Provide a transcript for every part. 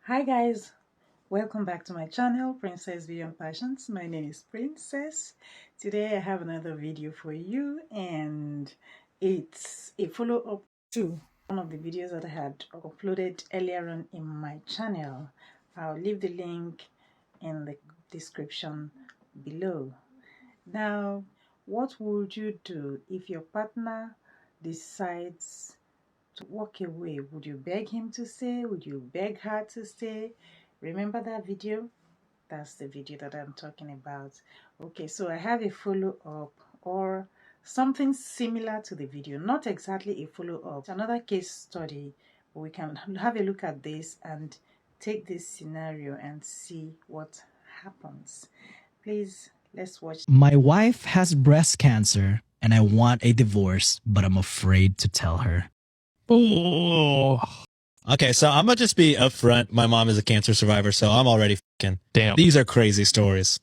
Hi guys, welcome back to my channel, Princess Beyond Passions. My name is Princess. Today I have another video for you, and it's a follow-up to one of the videos that I had uploaded earlier on in my channel. I'll leave the link in the description below. Now, what would you do if your partner decides to walk away? Would you beg him to stay? Would you beg her to stay? Remember that video? That's the video that I'm talking about. Okay, so I have a follow-up or something similar to the video, not exactly a follow-up. It's another case study. We can have a look at this and take this scenario and see what happens. Please, let's watch. My wife has breast cancer and I want a divorce, but I'm afraid to tell her. Oh, Okay, so I'm gonna just be upfront. My mom is a cancer survivor, so I'm already fucking. damn. These are crazy stories.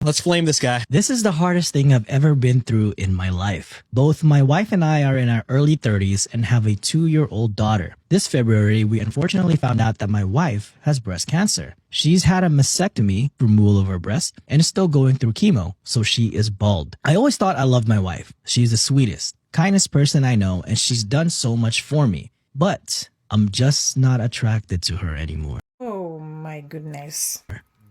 Let's flame this guy. This is the hardest thing I've ever been through in my life. Both my wife and I are in our early 30s and have a 2-year-old daughter. This February, we unfortunately found out that my wife has breast cancer. She's had a mastectomy, removal of her breast, and is still going through chemo, so she is bald. I always thought I loved my wife. She's the sweetest, kindest person I know, and she's done so much for me. But I'm just not attracted to her anymore. Oh my goodness.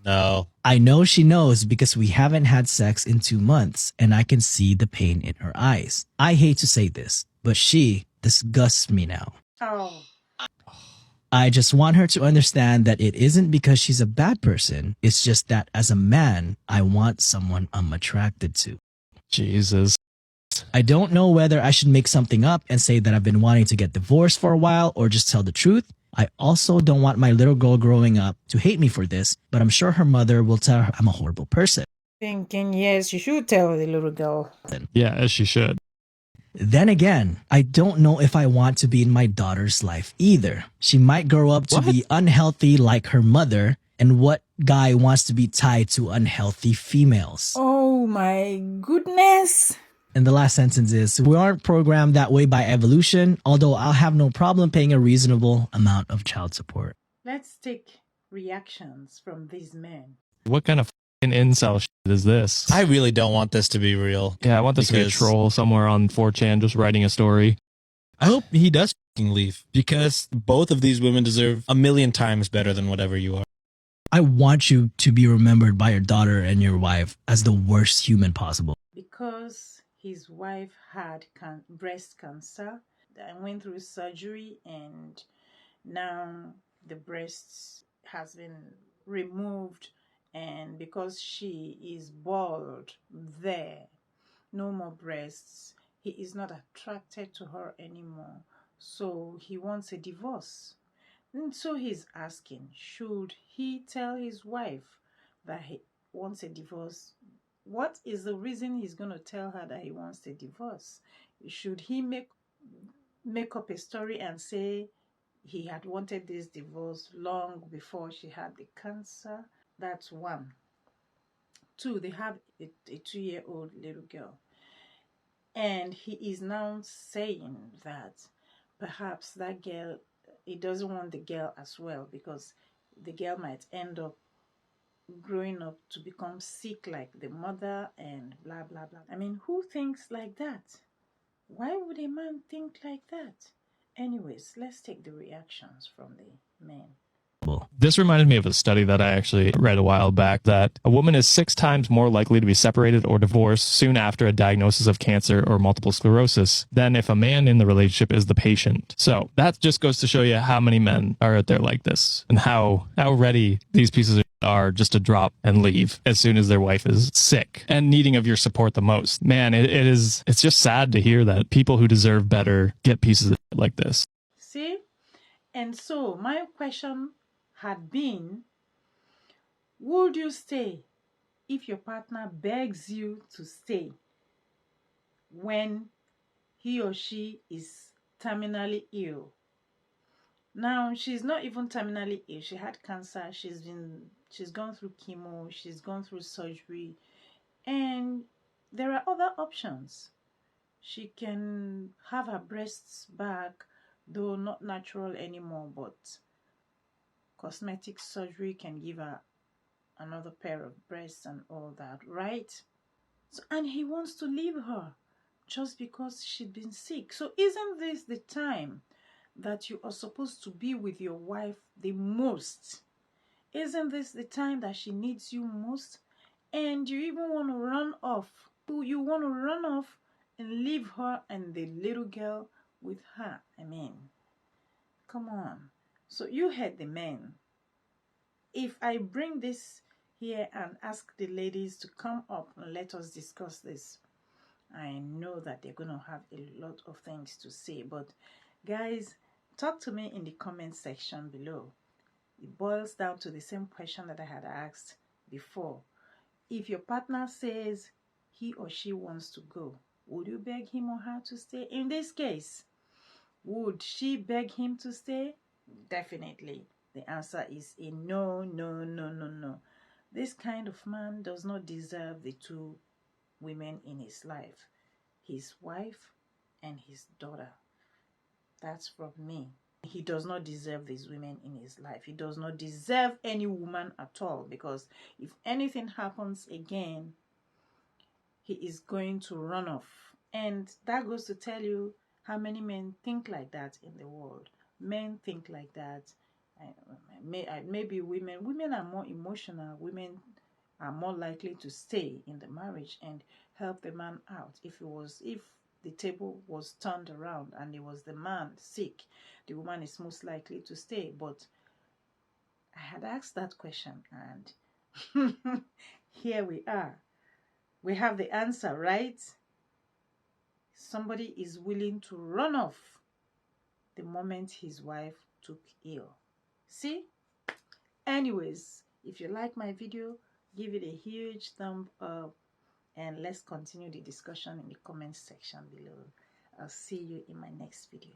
No. I know she knows because we haven't had sex in 2 months and I can see the pain in her eyes. I hate to say this, but she disgusts me now. Oh. I just want her to understand that it isn't because she's a bad person. It's just that as a man, I want someone I'm attracted to. Jesus. I don't know whether I should make something up and say that I've been wanting to get divorced for a while or just tell the truth. I also don't want my little girl growing up to hate me for this, but I'm sure her mother will tell her I'm a horrible person. Thinking, yes, you should tell the little girl. Yeah, as she should. Then again, I don't know if I want to be in my daughter's life either. She might grow up to What? be unhealthy like her mother, and what guy wants to be tied to unhealthy females? Oh my goodness. And the last sentence is, we aren't programmed that way by evolution, although I'll have no problem paying a reasonable amount of child support. Let's take reactions from these men. What kind of fucking incel shit is this? I really don't want this to be real. Yeah, I want this to be a Because- troll somewhere on 4chan just writing a story. I hope he does fucking leave, because both of these women deserve a million times better than whatever you are. I want you to be remembered by your daughter and your wife as the worst human possible. Because his wife had breast cancer and went through surgery, and now the breast has been removed, and because she is bald there, no more breasts, he is not attracted to her anymore, so he wants a divorce. And so he's asking, should he tell his wife that he wants a divorce? What is the reason he's going to tell her that he wants a divorce? Should he make up a story and say he had wanted this divorce long before she had the cancer? That's one. Two, they have a 2-year-old little girl. And he is now saying that perhaps that girl, he doesn't want the girl as well, because the girl might end up growing up to become sick like the mother and blah blah blah. I mean, who thinks like that? Why would a man think like that? Anyways, let's take the reactions from the men. This reminded me of a study that I actually read a while back that a woman is 6 times more likely to be separated or divorced soon after a diagnosis of cancer or multiple sclerosis than if a man in the relationship is the patient. So that just goes to show you how many men are out there like this and how ready these pieces of are just to drop and leave as soon as their wife is sick and needing of your support the most. Man, it's just sad to hear that people who deserve better get pieces of like this. See? And so my question had been, would you stay if your partner begs you to stay when he or she is terminally ill? Now, she's not even terminally ill. She had cancer. She's gone through chemo. She's gone through surgery. And there are other options. She can have her breasts back, though not natural anymore, but cosmetic surgery can give her another pair of breasts and all that, right? So, and he wants to leave her just because she'd been sick. So isn't this the time that you are supposed to be with your wife the most? Isn't this the time that she needs you most? And you even want to run off. You want to run off and leave her and the little girl with her. I mean, come on. So you heard the men. If I bring this here and ask the ladies to come up and let us discuss this, I know that they're going to have a lot of things to say. But guys, talk to me in the comment section below. It boils down to the same question that I had asked before. If your partner says he or she wants to go, would you beg him or her to stay? In this case, would she beg him to stay? Definitely. The answer is a no, no, no, no, no. This kind of man does not deserve the two women in his life, his wife and his daughter. That's from me. He does not deserve these women in his life. He does not deserve any woman at all, because if anything happens again, he is going to run off. And that goes to tell you how many men think like that in the world. Men think like that. Maybe women are more emotional. Women are more likely to stay in the marriage and help the man out. If the table was turned around and it was the man sick, the woman is most likely to stay. But I had asked that question, and here we are. We have the answer, right? Somebody is willing to run off the moment his wife took ill. See? Anyways, if you like my video, give it a huge thumb up, and let's continue the discussion in the comment section below. I'll see you in my next video.